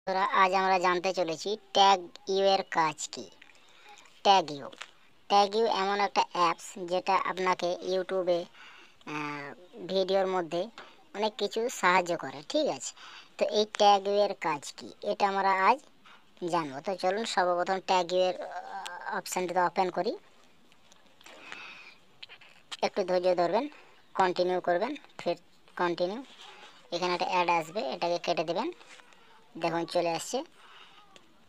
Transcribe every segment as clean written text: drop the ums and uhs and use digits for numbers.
আজ আমরা জানতে চলেছি ট্যাগ ইউ এর কাজ কি। ট্যাগ ইউ এমন একটা অ্যাপস যেটা আপনাকে ইউটিউবে ভিডিওর মধ্যে অনেক কিছু সাহায্য করে, ঠিক আছে। তো এই ট্যাগ ইউ এর কাজ কি এটা আমরা আজ জানবো। তো চলুন সর্বপ্রথম ট্যাগ ইউ এর অপশানটিতে ওপেন করি। একটু ধৈর্য ধরবেন, কন্টিনিউ করবেন, ফের কন্টিনিউ। এখানে একটা অ্যাড আসবে, এটাকে কেটে দেবেন। দেখুন চলে আসছে।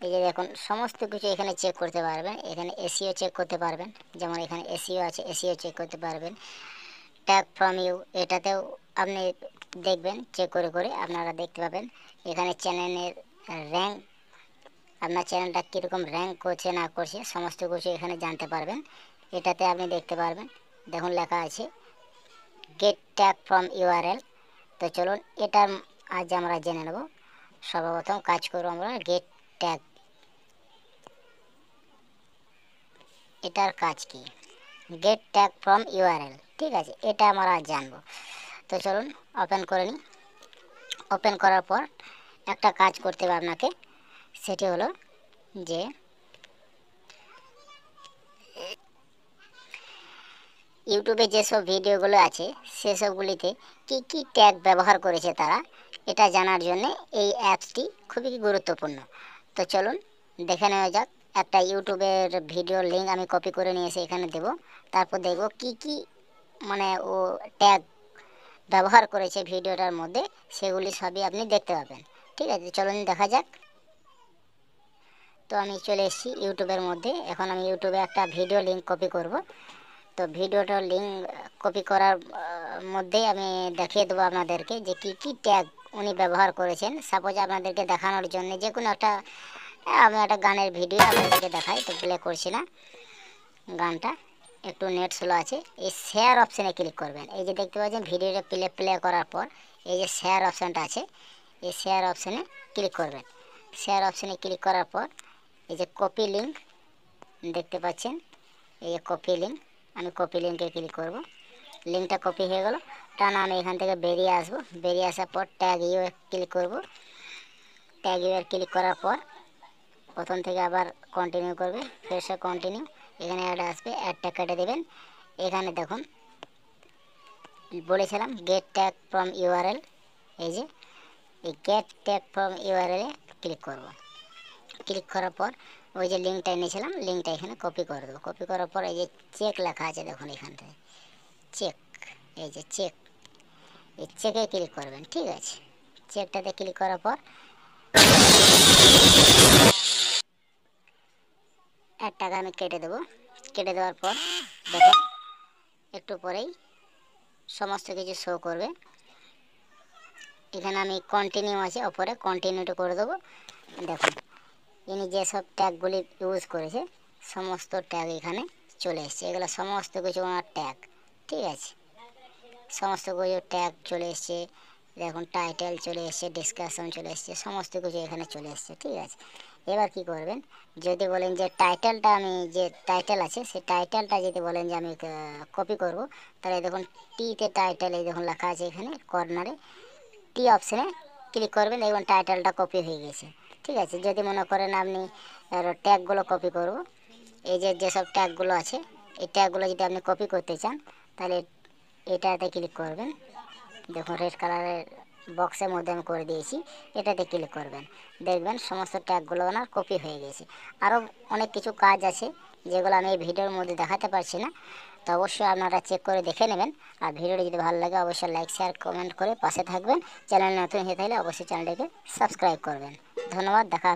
এই যে দেখুন সমস্ত কিছু এখানে চেক করতে পারবেন। এখানে এসইও চেক করতে পারবেন, যেমন এখানে এসইও আছে, এসইও চেক করতে পারবেন। ট্যাগ ফ্রম ইউ এটাতেও আপনি দেখবেন, চেক করে করে আপনারা দেখতে পাবেন। এখানে চ্যানেলের র্যাঙ্ক, আপনার চ্যানেলটা কীরকম র্যাঙ্ক করছে না করছে সমস্ত কিছু এখানে জানতে পারবেন। এটাতে আপনি দেখতে পারবেন, দেখুন লেখা আছে গেট ট্যাগ ফ্রম ইউআরএল। তো চলুন এটা আজ আমরা জেনে নেব। সর্বপ্রথম কাজ করব আমরা গেট ট্যাগ। এটার কাজ কি? গেট ট্যাগ ফ্রম ইউআরএল, ঠিক আছে, এটা আমরা আজ জানবো। তো চলুন ওপেন করে নিই। ওপেন করার পর একটা কাজ করতে হবে আপনাকে, সেটি হলো যে ইউটিউবে যেসব ভিডিওগুলো আছে সেসবগুলিতে কি কি ট্যাগ ব্যবহার করেছে তারা, এটা জানার জন্য এই অ্যাপসটি খুবই গুরুত্বপূর্ণ। তো চলুন দেখে নেওয়া যাক। একটা ইউটিউবের ভিডিওর লিঙ্ক আমি কপি করে নিয়ে এসে এখানে দেব। তারপর দেখব কি কি মানে ও ট্যাগ ব্যবহার করেছে ভিডিওটার মধ্যে, সেগুলি সবই আপনি দেখতে পাবেন, ঠিক আছে। চলুন দেখা যাক। তো আমি চলে এসেছি ইউটিউবের মধ্যে। এখন আমি ইউটিউবে একটা ভিডিও লিঙ্ক কপি করব। তো ভিডিওটার লিঙ্ক কপি করার মধ্যেই আমি দেখিয়ে দেবো আপনাদেরকে যে কী কী ট্যাগ উনি ব্যবহার করেছেন। সাপোজ আপনাদেরকে দেখানোর জন্য যে কোনো একটা আমি একটা গানের ভিডিও আপনাদেরকে দেখাই, তো প্লে করছি না গানটা, একটু নেট স্লো আছে। এই শেয়ার অপশানে ক্লিক করবেন। এই যে দেখতে পাচ্ছেন ভিডিওটা প্লে করার পর এই যে শেয়ার অপশানটা আছে, এই শেয়ার অপশানে ক্লিক করবেন। শেয়ার অপশানে ক্লিক করার পর এই যে কপি লিঙ্ক দেখতে পাচ্ছেন, এই যে কপি লিঙ্ক, আমি কপি লিঙ্কে ক্লিক করব। লিঙ্কটা কপি হয়ে গেল। টানা আমি এখান থেকে বেরিয়ে আসবো। বেরিয়ে আসার পর ট্যাগ ইউ ক্লিক করব। ট্যাগ ইউ ক্লিক করার পর প্রথম থেকে আবার কন্টিনিউ করবে, ফের সে কন্টিনিউ। এখানে অ্যাড আসবে, অ্যাডটা কেটে দেবেন। এখানে দেখুন বলেছিলাম গেট ট্যাগ ফ্রম ইউআরএল, এই যে এই গেট ট্যাগ ফ্রম ইউআরএল এ ক্লিক করব। ক্লিক করার পর ওই যে লিঙ্কটা এনেছিলাম, লিঙ্কটা এখানে কপি করে দেবো। কপি করার পর এই যে চেক লেখা আছে দেখুন এখান থেকে চেক, এই যে চেক, এই চেকে ক্লিক করবেন, ঠিক আছে। চেকটাতে ক্লিক করার পর এক টাকা আমি কেটে দেবো। কেটে দেওয়ার পর দেখুন একটু পরেই সমস্ত কিছু শো করবে। এখানে আমি কন্টিনিউ আছে, ওপরে কন্টিনিউটা করে দেবো। দেখুন ইনি যেসব ট্যাগগুলি ইউজ করেছে সমস্ত ট্যাগ এখানে চলে এসছে। এগুলো সমস্ত কিছু ওনার ট্যাগ, ঠিক আছে। সমস্ত কিছু ট্যাগ চলে এসছে। দেখুন টাইটেল চলে এসছে, ডিসকাশন চলে এসছে, সমস্ত কিছু এখানে চলে এসছে, ঠিক আছে। এবার কি করবেন, যদি বলেন যে টাইটেলটা, আমি যে টাইটেল আছে সেই টাইটেলটা যদি বলেন যে আমি কপি করব, তাহলে দেখুন টিতে টাইটেল, এই দেখুন লেখা আছে এখানে কর্নারে, টি অপশানে ক্লিক করবেন, দেখবেন টাইটেলটা কপি হয়ে গেছে, ঠিক আছে। যদি মনে করেন আপনি ট্যাগগুলো কপি করব, এই যে যেসব ট্যাগগুলো আছে এই ট্যাগগুলো যদি আপনি কপি করতে চান, তাহলে এটাতে ক্লিক করবেন। দেখুন রেড কালারের বক্সের মধ্যে আমি করে দিয়েছি, এটাতে ক্লিক করবেন। দেখবেন সমস্ত ট্যাগগুলো ওনার কপি হয়ে গেছে। আরও অনেক কিছু কাজ আছে যেগুলো আমি এই ভিডিওর মধ্যে দেখাতে পারছি না, তো অবশ্যই আপনারা চেক করে দেখে নেবেন। আর ভিডিওটি যদি ভালো লাগে অবশ্যই লাইক শেয়ার কমেন্ট করে পাশে থাকবেন। চ্যানেল নতুন হয়ে থাকলে অবশ্যই চ্যানেলটিকে সাবস্ক্রাইব করবেন। ধন্যবাদ, দেখা